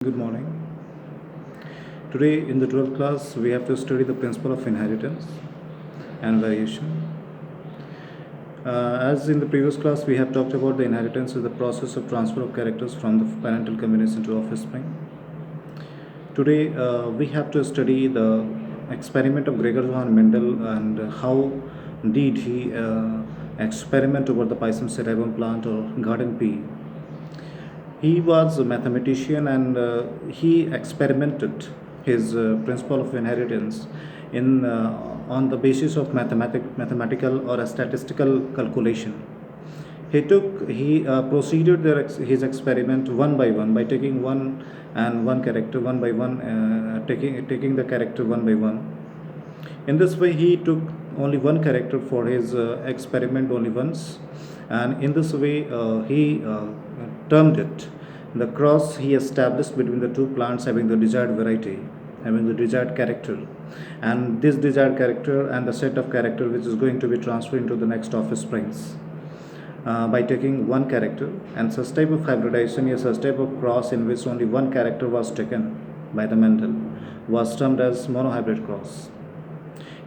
Good morning. Today in the 12th class we have to study the principle of inheritance and variation. As in the previous class we have talked about the inheritance is the process of transfer of characters from the parental combination to offspring. Today we have to study the experiment of Gregor von Mendel and how did he experiment over the Pisum sativum plant or garden pea. He was a mathematician and he experimented his principle of inheritance in on the basis of mathematical or a statistical calculation. He proceeded his experiment one by one by taking one character one by one, taking the character one by one. In this way, he took only one character for his experiment only once, and in this way, he termed it the cross he established between the two plants having the desired variety, having the desired character, and this desired character and the set of character which is going to be transferred into the next offsprings. By taking one character, and such type of hybridization is such type of cross in which only one character was taken by the Mendel was termed as monohybrid cross.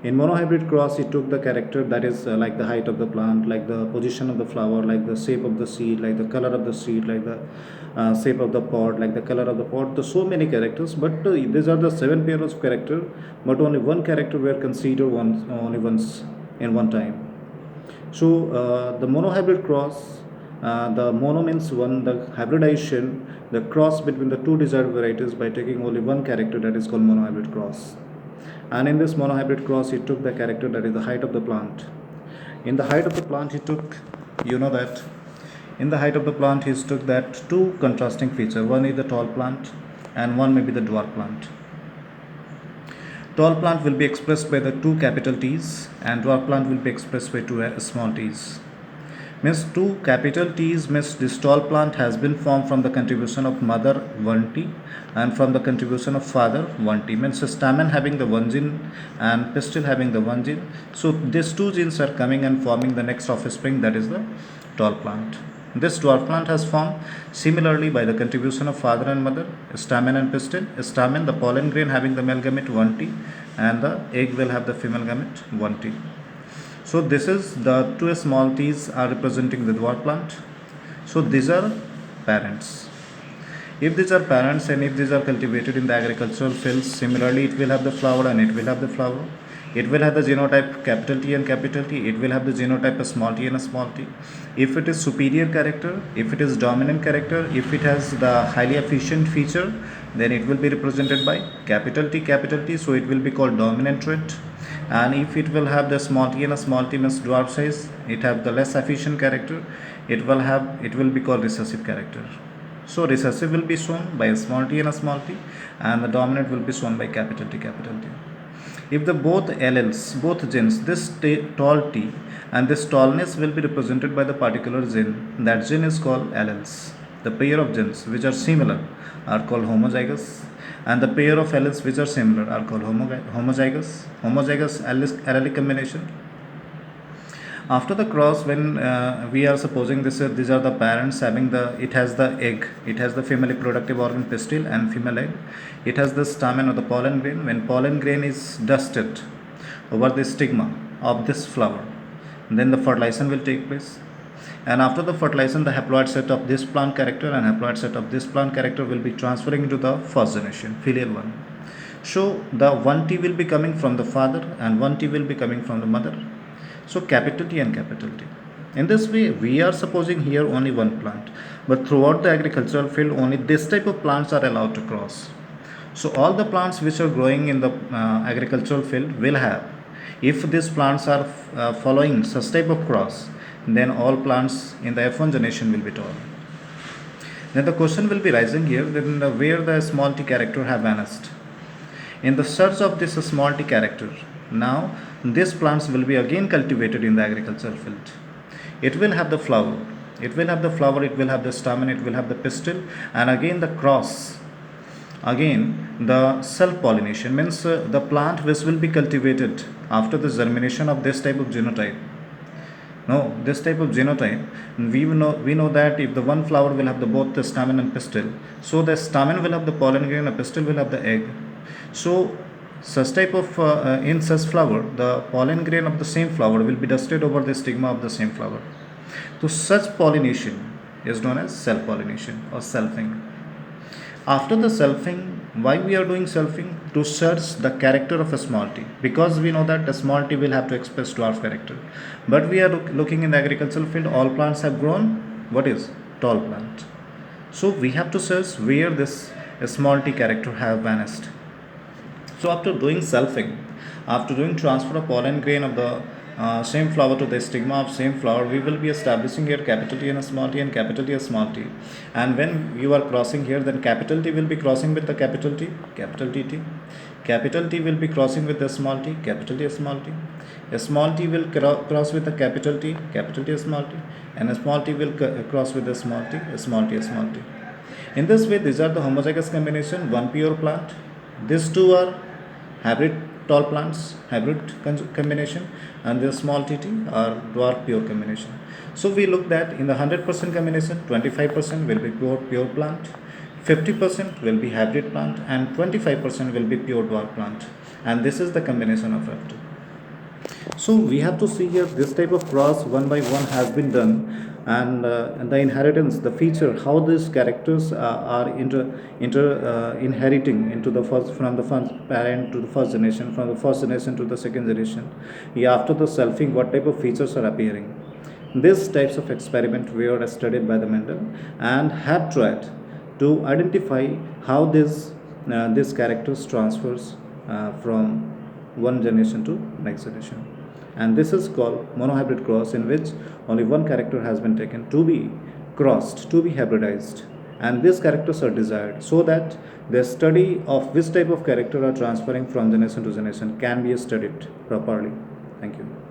In monohybrid cross, he took the character that is like the height of the plant, like the position of the flower, like the shape of the seed, like the color of the seed, like the shape of the pod, like the color of the pod. So many characters, but these are the seven pairs of character, but only one character were considered only once in one time. So the monohybrid cross, the mono means one, the hybridization, the cross between the two desired varieties by taking only one character, that is called monohybrid cross. And in this monohybrid cross, he took the character that is the height of the plant. In the height of the plant, he took, that in the height of the plant, he took that two contrasting feature. One is the tall plant, and one may be the dwarf plant. Tall plant will be expressed by the two capital T's, and dwarf plant will be expressed by two small t's. Means two capital T's means this tall plant has been formed from the contribution of mother 1T and from the contribution of father 1T. Means stamen having the one gene and pistil having the one gene. So these two genes are coming and forming the next offspring, that is the tall plant. This dwarf plant has formed similarly by the contribution of father and mother, stamen and pistil. Stamen, the pollen grain having the male gamete 1T, and the egg will have the female gamete 1T. So this is the two small t's are representing the dwarf plant. So these are parents. If these are parents and if these are cultivated in the agricultural fields, similarly it will have the flower and it will have the flower. It will have the genotype capital T and capital T. It will have the genotype a small t and a small t. If it is superior character, if it is dominant character, if it has the highly efficient feature, then it will be represented by capital T. So it will be called dominant trait. And if it will have the small t and a small t means dwarf size, it have the less efficient character, it will be called recessive character. So recessive will be shown by a small t and a small t, and the dominant will be shown by capital T. If the both alleles, both genes, this tall t and this tallness will be represented by the particular gene, that gene is called alleles. The pair of genes which are similar are called homozygous, and the pair of alleles which are similar are called homozygous allelic combination. After the cross, when we are supposing these are the parents having it has the egg, it has the female reproductive organ pistil and female egg, it has the stamen or the pollen grain. When pollen grain is dusted over the stigma of this flower, then the fertilization will take place. And after the fertilization, the haploid set of this plant character and haploid set of this plant character will be transferring into the first generation, filial one. So the 1T will be coming from the father and 1T will be coming from the mother. So capital T and capital T. In this way, we are supposing here only one plant, but throughout the agricultural field, only this type of plants are allowed to cross. So all the plants which are growing in the agricultural field will have, if these plants are following such type of cross, then all plants in the F1 generation will be tall. Then the question will be rising here, then where the small t character have vanished. In the search of this small t character, now these plants will be again cultivated in the agricultural field. It will have the flower, it will have the stamen, it will have the pistil, and again the cross. Again, the self-pollination means the plant which will be cultivated after the germination of this type of genotype. No, this type of genotype, we know that if the one flower will have the both the stamen and pistil, so the stamen will have the pollen grain, and the pistil will have the egg. So such type of in such flower, the pollen grain of the same flower will be dusted over the stigma of the same flower. So such pollination is known as self pollination or selfing. After the selfing, why we are doing selfing? To search the character of a small t, because we know that a small t will have to express dwarf character. But we are looking in the agricultural field, all plants have grown. What is tall plant? So we have to search where this small t character have vanished. So after doing selfing, after doing transfer of pollen grain of the same flower to the stigma of same flower, we will be establishing here capital T and a small t and capital T a small t. And when you are crossing here, then capital T will be crossing with the capital T, capital T T. Capital T will be crossing with the small t, capital T a small t. A small t will cross with the capital T, capital T a small t. And a small t will cross with the small t, a small t a small t. In this way, these are the homozygous combination, one pure plant. These two are hybrid tall plants, hybrid combination, and the small tt are dwarf pure combination. So we looked at in the 100% combination, 25% will be pure plant, 50% will be hybrid plant, and 25% will be pure dwarf plant. And this is the combination of F2. So we have to see here this type of cross one by one has been done, and the inheritance, the feature, how these characters are inheriting into the first, from the first parent to the first generation, from the first generation to the second generation. Yeah, after the selfing, what type of features are appearing? These types of experiment were studied by the Mendel and have tried to identify how these characters transfers from one generation to next generation. And this is called monohybrid cross, in which only one character has been taken to be crossed, to be hybridized, and these characters are desired so that the study of which type of character are transferring from generation to generation can be studied properly. Thank you.